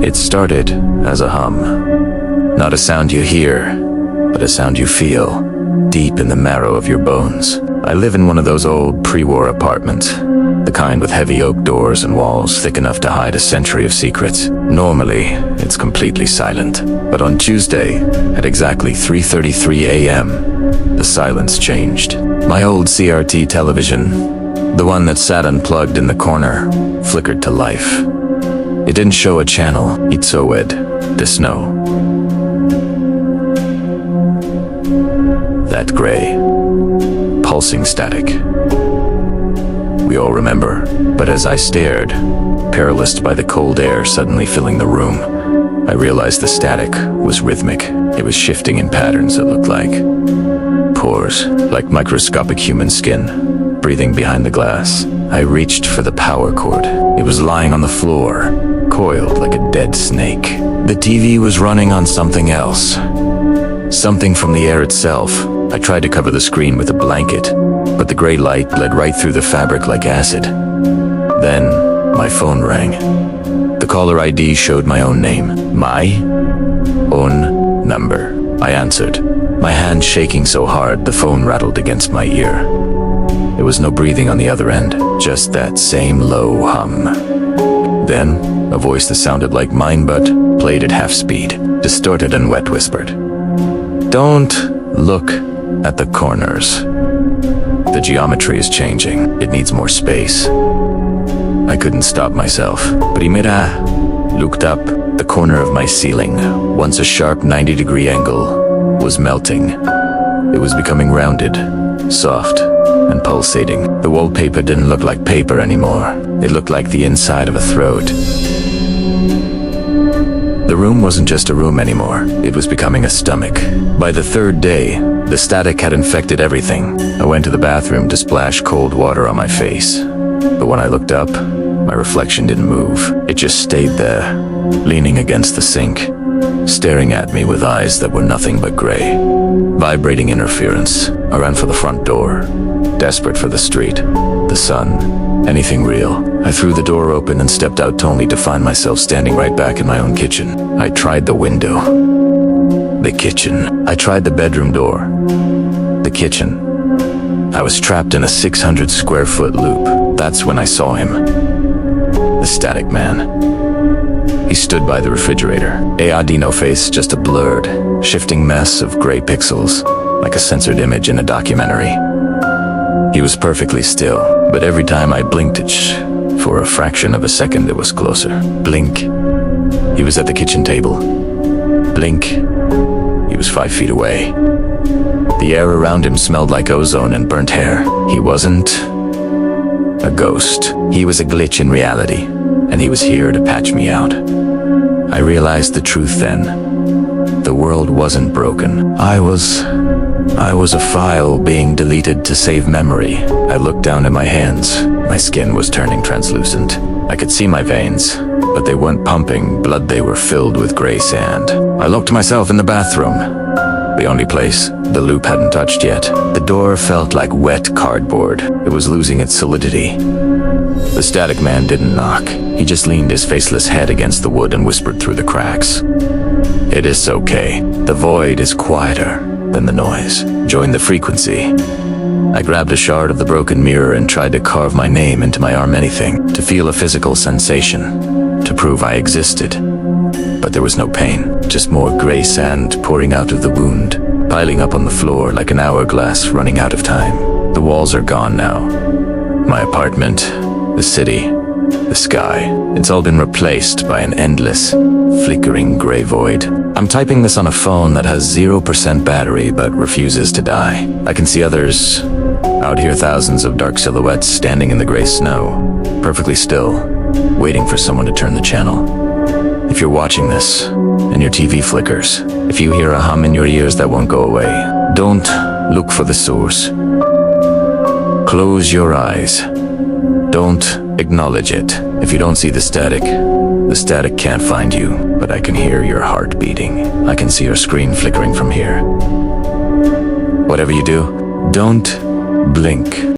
It started as a hum. Not a sound you hear, but a sound you feel, deep in the marrow of your bones. I live in one of those old pre-war apartments, the kind with heavy oak doors and walls thick enough to hide a century of secrets. Normally, it's completely silent. But on Tuesday, at exactly 3:33 a.m., the silence changed. My old CRT television, the one that sat unplugged in the corner, flickered to life. It didn't show a channel, Itzowed, the snow. That gray, pulsing static. We all remember, but as I stared, paralyzed by the cold air suddenly filling the room, I realized the static was rhythmic. It was shifting in patterns that looked like pores, like microscopic human skin, breathing behind the glass. I reached for the power cord. It was lying on the floor, coiled like a dead snake. The TV was running on something else. Something from the air itself. I tried to cover the screen with a blanket, but the gray light bled right through the fabric like acid. Then, my phone rang. The caller ID showed my own name. My own number. I answered, my hand shaking so hard the phone rattled against my ear. There was no breathing on the other end, just that same low hum. Then, a voice that sounded like mine but played at half speed, distorted and wet whispered, "Don't look at the corners. The geometry is changing. It needs more space." I couldn't stop myself. Primera looked up. The corner of my ceiling, once a sharp 90-degree angle, was melting. It was becoming rounded, soft, and pulsating. The wallpaper didn't look like paper anymore. It looked like the inside of a throat. The room wasn't just a room anymore. It was becoming a stomach. By the third day, the static had infected everything. I went to the bathroom to splash cold water on my face. But when I looked up, my reflection didn't move. It just stayed there, leaning against the sink, staring at me with eyes that were nothing but gray. Vibrating interference. I ran for the front door, desperate for the street, the sun, anything real. I threw the door open and stepped out only to find myself standing right back in my own kitchen. I tried the window. The kitchen. I tried the bedroom door. The kitchen. I was trapped in a 600-square-foot loop. That's when I saw him. The static man. He stood by the refrigerator. Aadino face, just a blurred, shifting mess of gray pixels, like a censored image in a documentary. He was perfectly still, but every time I blinked for a fraction of a second, it was closer. Blink. He was at the kitchen table. Blink. He was 5 feet away. The air around him smelled like ozone and burnt hair. He wasn't a ghost. He was a glitch in reality, and he was here to patch me out. I realized the truth then. The world wasn't broken. I was a file being deleted to save memory. I looked down at my hands. My skin was turning translucent. I could see my veins, but they weren't pumping blood. They were filled with gray sand. I locked myself in the bathroom, the only place the loop hadn't touched yet. The door felt like wet cardboard. It was losing its solidity. The static man didn't knock. He just leaned his faceless head against the wood and whispered through the cracks. "It is okay. The void is quieter than the noise. Join the frequency." I grabbed a shard of the broken mirror and tried to carve my name into my arm, anything, to feel a physical sensation, to prove I existed. But there was no pain, just more gray sand pouring out of the wound, piling up on the floor like an hourglass running out of time. The walls are gone now. My apartment, the city, the sky, it's all been replaced by an endless, flickering gray void. I'm typing this on a phone that has 0% battery but refuses to die. I can see others out here, thousands of dark silhouettes standing in the gray snow, perfectly still, waiting for someone to turn the channel. If you're watching this, and your TV flickers, if you hear a hum in your ears that won't go away, don't look for the source. Close your eyes. Don't acknowledge it. If you don't see the static can't find you, but I can hear your heart beating. I can see your screen flickering from here. Whatever you do, don't blink.